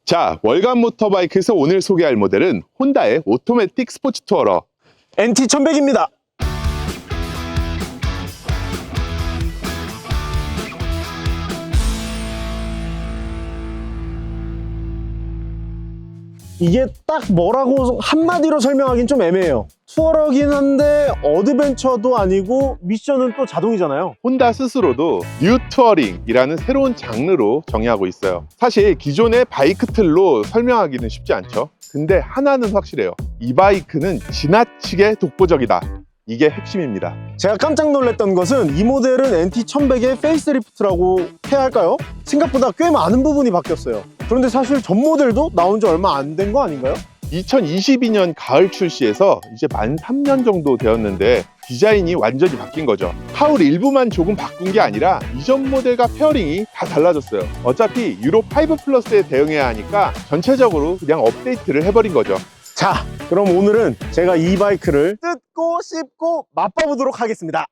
자, 월간 모터바이크에서 오늘 소개할 모델은 혼다의 오토매틱 스포츠 투어러 NT1100입니다. 이게 딱 뭐라고 한마디로 설명하긴 좀 애매해요. 투어러긴 한데 어드벤처도 아니고 미션은 또 자동이잖아요. 혼다 스스로도 뉴 투어링이라는 새로운 장르로 정의하고 있어요. 사실 기존의 바이크 틀로 설명하기는 쉽지 않죠. 근데 하나는 확실해요. 이 바이크는 지나치게 독보적이다. 이게 핵심입니다. 제가 깜짝 놀랐던 것은 이 모델은 NT1100의 페이스리프트라고 해야 할까요? 생각보다 꽤 많은 부분이 바뀌었어요. 그런데 사실 전 모델도 나온 지 얼마 안 된 거 아닌가요? 2022년 가을 출시해서 이제 만 3년 정도 되었는데 디자인이 완전히 바뀐 거죠. 하울 일부만 조금 바꾼 게 아니라 이전 모델과 페어링이 다 달라졌어요. 어차피 유로 5 플러스에 대응해야 하니까 전체적으로 그냥 업데이트를 해버린 거죠. 자, 그럼 오늘은 제가 이 바이크를 뜯고 씹고 맛봐보도록 하겠습니다.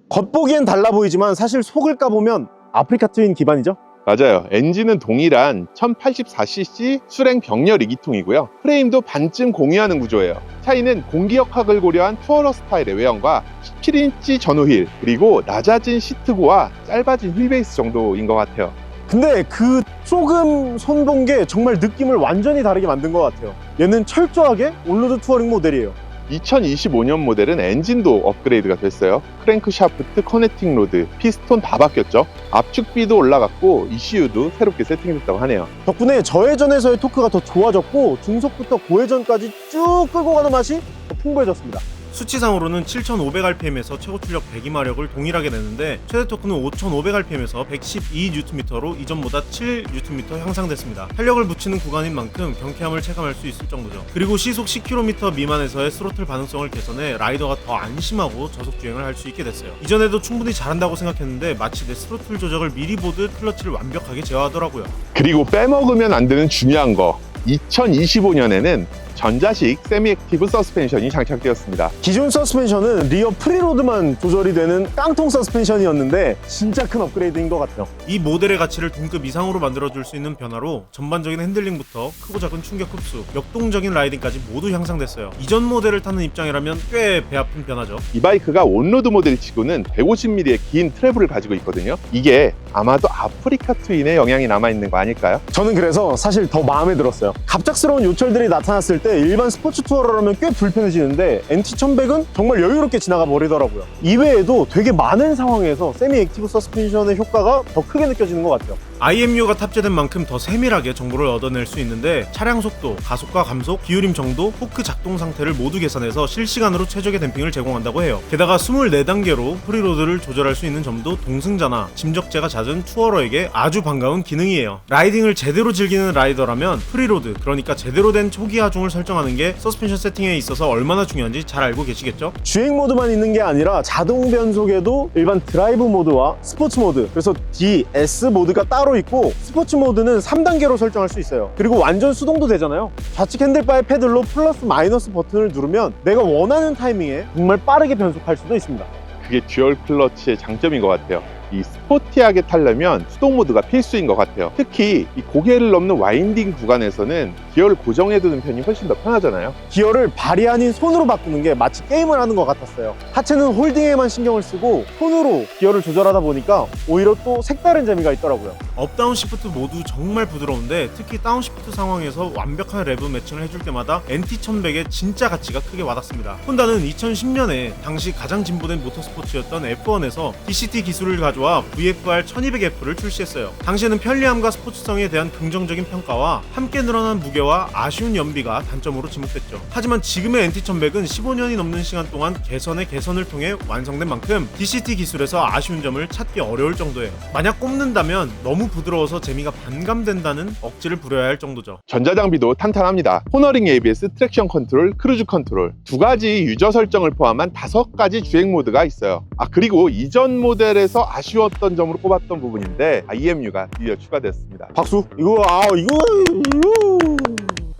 겉보기엔 달라 보이지만 사실 속을 까보면 아프리카 트윈 기반이죠. 맞아요. 엔진은 동일한 1084cc 수랭 병렬 2기통이고요. 프레임도 반쯤 공유하는 구조예요. 차이는 공기역학을 고려한 투어러 스타일의 외형과 17인치 전후 휠, 그리고 낮아진 시트고와 짧아진 휠베이스 정도인 것 같아요. 근데 그 조금 손본 게 정말 느낌을 완전히 다르게 만든 것 같아요. 얘는 철저하게 올로드 투어링 모델이에요. 2025년 모델은 엔진도 업그레이드가 됐어요. 크랭크 샤프트, 커넥팅 로드, 피스톤 다 바뀌었죠. 압축비도 올라갔고 ECU도 새롭게 세팅됐다고 하네요. 덕분에 저회전에서의 토크가 더 좋아졌고 중속부터 고회전까지 쭉 끌고 가는 맛이 더 풍부해졌습니다. 수치상으로는 7500rpm에서 최고 출력 102마력을 동일하게 내는데 최대 토크는 5500rpm에서 112Nm로 이전보다 7Nm 향상됐습니다. 탄력을 붙이는 구간인 만큼 경쾌함을 체감할 수 있을 정도죠. 그리고 시속 10km 미만에서의 스로틀 반응성을 개선해 라이더가 더 안심하고 저속 주행을 할 수 있게 됐어요. 이전에도 충분히 잘한다고 생각했는데 마치 내 스로틀 조작을 미리 보듯 클러치를 완벽하게 제어하더라고요. 그리고 빼먹으면 안 되는 중요한 거, 2025년에는 전자식 세미 액티브 서스펜션이 장착되었습니다. 기존 서스펜션은 리어 프리로드만 조절이 되는 깡통 서스펜션이었는데 진짜 큰 업그레이드인 것 같아요. 이 모델의 가치를 동급 이상으로 만들어줄 수 있는 변화로 전반적인 핸들링부터 크고 작은 충격 흡수, 역동적인 라이딩까지 모두 향상됐어요. 이전 모델을 타는 입장이라면 꽤 배 아픈 변화죠. 이 바이크가 온로드 모델치고는 150mm의 긴 트래블을 가지고 있거든요. 이게 아마도 아프리카 트윈의 영향이 남아있는 거 아닐까요? 저는 그래서 사실 더 마음에 들었어요. 갑작스러운 요철들이 나타났을 때 일반 스포츠 투어러라면 꽤 불편해지는데 NT1100은 정말 여유롭게 지나가 버리더라고요. 이외에도 되게 많은 상황에서 세미 액티브 서스펜션의 효과가 더 크게 느껴지는 것 같아요. IMU가 탑재된 만큼 더 세밀하게 정보를 얻어낼 수 있는데 차량 속도, 가속과 감속, 기울임 정도, 포크 작동 상태를 모두 계산해서 실시간으로 최적의 댐핑을 제공한다고 해요. 게다가 24단계로 프리로드를 조절할 수 있는 점도 동승자나 짐적재가 잦은 투어러에게 아주 반가운 기능이에요. 라이딩을 제대로 즐기는 라이더라면 프리로드, 그러니까 제대로 된 초기 하중을 설정하는 게 서스펜션 세팅에 있어서 얼마나 중요한지 잘 알고 계시겠죠? 주행 모드만 있는 게 아니라 자동 변속에도 일반 드라이브 모드와 스포츠 모드, 그래서 D, S 모드가 따로 있고 스포츠 모드는 3단계로 설정할 수 있어요. 그리고 완전 수동도 되잖아요. 좌측 핸들바의 패들로 플러스 마이너스 버튼을 누르면 내가 원하는 타이밍에 정말 빠르게 변속할 수도 있습니다. 그게 듀얼 클러치의 장점인 것 같아요. 이 스포티하게 타려면 수동 모드가 필수인 것 같아요. 특히 이 고개를 넘는 와인딩 구간에서는 기어를 고정해두는 편이 훨씬 더 편하잖아요. 기어를 발이 아닌 손으로 바꾸는 게 마치 게임을 하는 것 같았어요. 하체는 홀딩에만 신경을 쓰고 손으로 기어를 조절하다 보니까 오히려 또 색다른 재미가 있더라고요. 업다운 시프트 모두 정말 부드러운데 특히 다운 시프트 상황에서 완벽한 레브 매칭을 해줄 때마다 NT1100의 진짜 가치가 크게 와닿습니다. 혼다는 2010년에 당시 가장 진보된 모터스포츠였던 F1에서 DCT 기술을 가져와 VFR 1200F를 출시했어요. 당시에는 편리함과 스포츠성에 대한 긍정적인 평가와 함께 늘어난 무게와 아쉬운 연비가 단점으로 지목됐죠. 하지만 지금의 NT1100은 15년이 넘는 시간 동안 개선의 개선을 통해 완성된 만큼 DCT 기술에서 아쉬운 점을 찾기 어려울 정도예요. 만약 꼽는다면 너무 부드러워서 재미가 반감된다는 억지를 부려야 할 정도죠. 전자장비도 탄탄합니다. 코너링 ABS, 트랙션 컨트롤, 크루즈 컨트롤, 두 가지 유저 설정을 포함한 5가지 주행 모드가 있어요. 그리고 이전 모델에서 아쉬웠던 점으로 꼽았던 부분인데 EMU가 드디어 추가됐습니다. 박수! 이거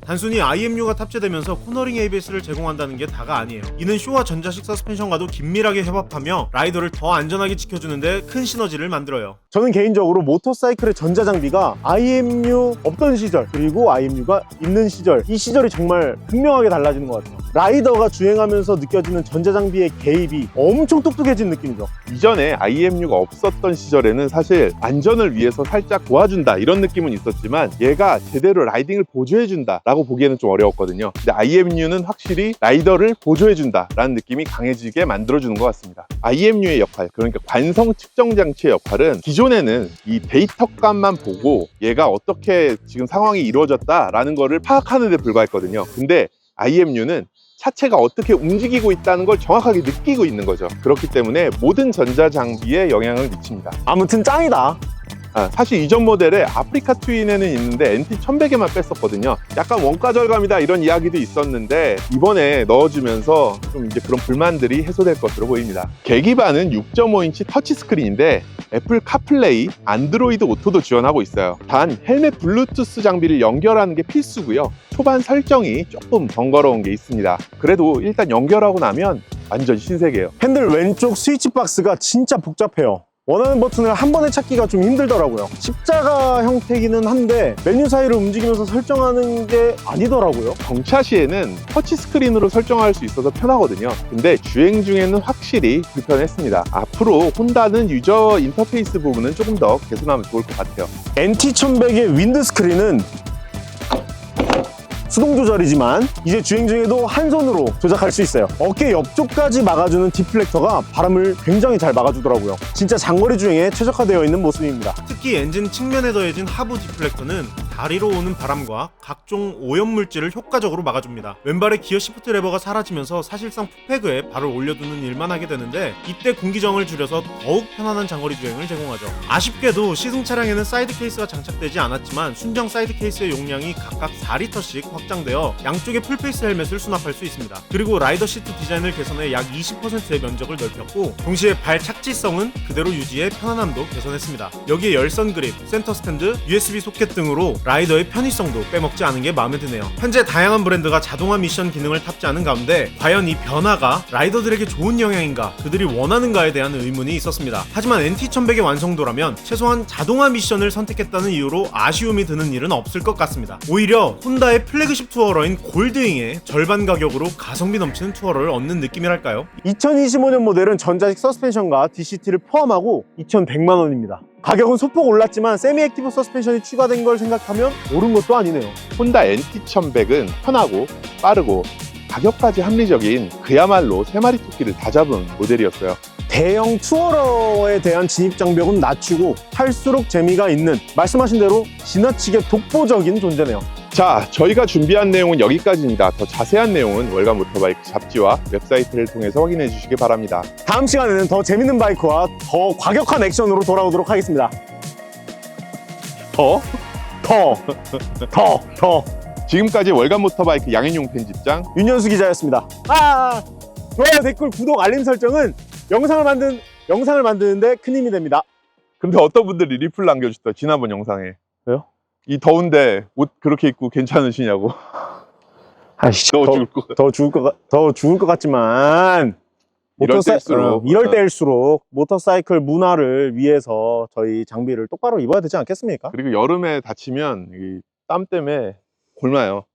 단순히 IMU가 탑재되면서 코너링 ABS를 제공한다는 게 다가 아니에요. 이는 쇼와 전자식 서스펜션과도 긴밀하게 협업하며 라이더를 더 안전하게 지켜주는데 큰 시너지를 만들어요. 저는 개인적으로 모터사이클의 전자장비가 IMU 없던 시절 그리고 IMU가 있는 시절, 이 시절이 정말 극명하게 달라지는 것 같아요. 라이더가 주행하면서 느껴지는 전자장비의 개입이 엄청 똑똑해진 느낌이죠. 이전에 IMU가 없었던 시절에는 사실 안전을 위해서 살짝 도와준다 이런 느낌은 있었지만 얘가 제대로 라이딩을 보조해준다 라고 보기에는 좀 어려웠거든요. 근데 IMU는 확실히 라이더를 보조해준다 라는 느낌이 강해지게 만들어주는 것 같습니다. IMU의 역할, 그러니까 관성 측정 장치의 역할은 기존에는 이 데이터값만 보고 얘가 어떻게 지금 상황이 이루어졌다 라는 거를 파악하는 데 불과했거든요. 근데 IMU는 차체가 어떻게 움직이고 있다는 걸 정확하게 느끼고 있는 거죠. 그렇기 때문에 모든 전자장비에 영향을 미칩니다. 아무튼 짱이다. 사실 이전 모델에 아프리카 트윈에는 있는데 NT1100에만 뺐었거든요. 약간 원가 절감이다 이런 이야기도 있었는데 이번에 넣어주면서 좀 이제 그런 불만들이 해소될 것으로 보입니다. 계기판은 6.5인치 터치스크린인데 애플 카플레이, 안드로이드 오토도 지원하고 있어요. 단 헬멧 블루투스 장비를 연결하는 게 필수고요. 초반 설정이 조금 번거로운 게 있습니다. 그래도 일단 연결하고 나면 완전 신세계예요. 핸들 왼쪽 스위치 박스가 진짜 복잡해요. 원하는 버튼을 한 번에 찾기가 좀 힘들더라고요. 십자가 형태기는 한데 메뉴 사이를 움직이면서 설정하는 게 아니더라고요. 정차 시에는 터치스크린으로 설정할 수 있어서 편하거든요. 근데 주행 중에는 확실히 불편했습니다. 앞으로 혼다는 유저 인터페이스 부분은 조금 더 개선하면 좋을 것 같아요. NT1100의 윈드스크린은 수동 조절이지만 이제 주행 중에도 한 손으로 조작할 수 있어요. 어깨 옆쪽까지 막아주는 디플렉터가 바람을 굉장히 잘 막아주더라고요. 진짜 장거리 주행에 최적화되어 있는 모습입니다. 특히 엔진 측면에 더해진 하부 디플렉터는 다리로 오는 바람과 각종 오염물질을 효과적으로 막아줍니다. 왼발의 기어 시프트 레버가 사라지면서 사실상 풋패그에 발을 올려두는 일만 하게 되는데 이때 공기정을 줄여서 더욱 편안한 장거리 주행을 제공하죠. 아쉽게도 시승 차량에는 사이드 케이스가 장착되지 않았지만 순정 사이드 케이스의 용량이 각각 4리터씩 확장되어 양쪽에 풀페이스 헬멧을 수납할 수 있습니다. 그리고 라이더 시트 디자인을 개선해 약 20%의 면적을 넓혔고 동시에 발 착지성은 그대로 유지해 편안함도 개선했습니다. 여기에 열선 그립, 센터 스탠드, USB 소켓 등으로 라이더의 편의성도 빼먹지 않은 게 마음에 드네요. 현재 다양한 브랜드가 자동화 미션 기능을 탑재하는 가운데 과연 이 변화가 라이더들에게 좋은 영향인가, 그들이 원하는가에 대한 의문이 있었습니다. 하지만 NT1100의 완성도라면 최소한 자동화 미션을 선택했다는 이유로 아쉬움이 드는 일은 없을 것 같습니다. 오히려 혼다의 플래그십 투어러인 골드윙의 절반 가격으로 가성비 넘치는 투어러를 얻는 느낌이랄까요? 2025년 모델은 전자식 서스펜션과 DCT를 포함하고 2,100만 원입니다. 가격은 소폭 올랐지만 세미 액티브 서스펜션이 추가된 걸 생각하면 오른 것도 아니네요. 혼다 NT1100은 편하고 빠르고 가격까지 합리적인 그야말로 3마리 토끼를 다 잡은 모델이었어요. 대형 투어러에 대한 진입 장벽은 낮추고 탈수록 재미가 있는, 말씀하신 대로 지나치게 독보적인 존재네요. 자, 저희가 준비한 내용은 여기까지입니다. 더 자세한 내용은 월간 모터바이크 잡지와 웹사이트를 통해서 확인해 주시기 바랍니다. 다음 시간에는 더 재밌는 바이크와 더 과격한 액션으로 돌아오도록 하겠습니다. 더? 더. 지금까지 월간 모터바이크 양현용 편집장 윤현수 기자였습니다. 좋아요, 댓글, 구독, 알림 설정은 영상을 만드는데 큰 힘이 됩니다. 근데 어떤 분들이 리플 남겨주셨다 지난번 영상에. 왜요? 이 더운데 옷 그렇게 입고 괜찮으시냐고. 아이씨, 더 죽을 것 더 죽을 것 같지만 이럴 때일수록 모터사이클 문화를 위해서 저희 장비를 똑바로 입어야 되지 않겠습니까? 그리고 여름에 다치면 이 땀 때문에 굶어요.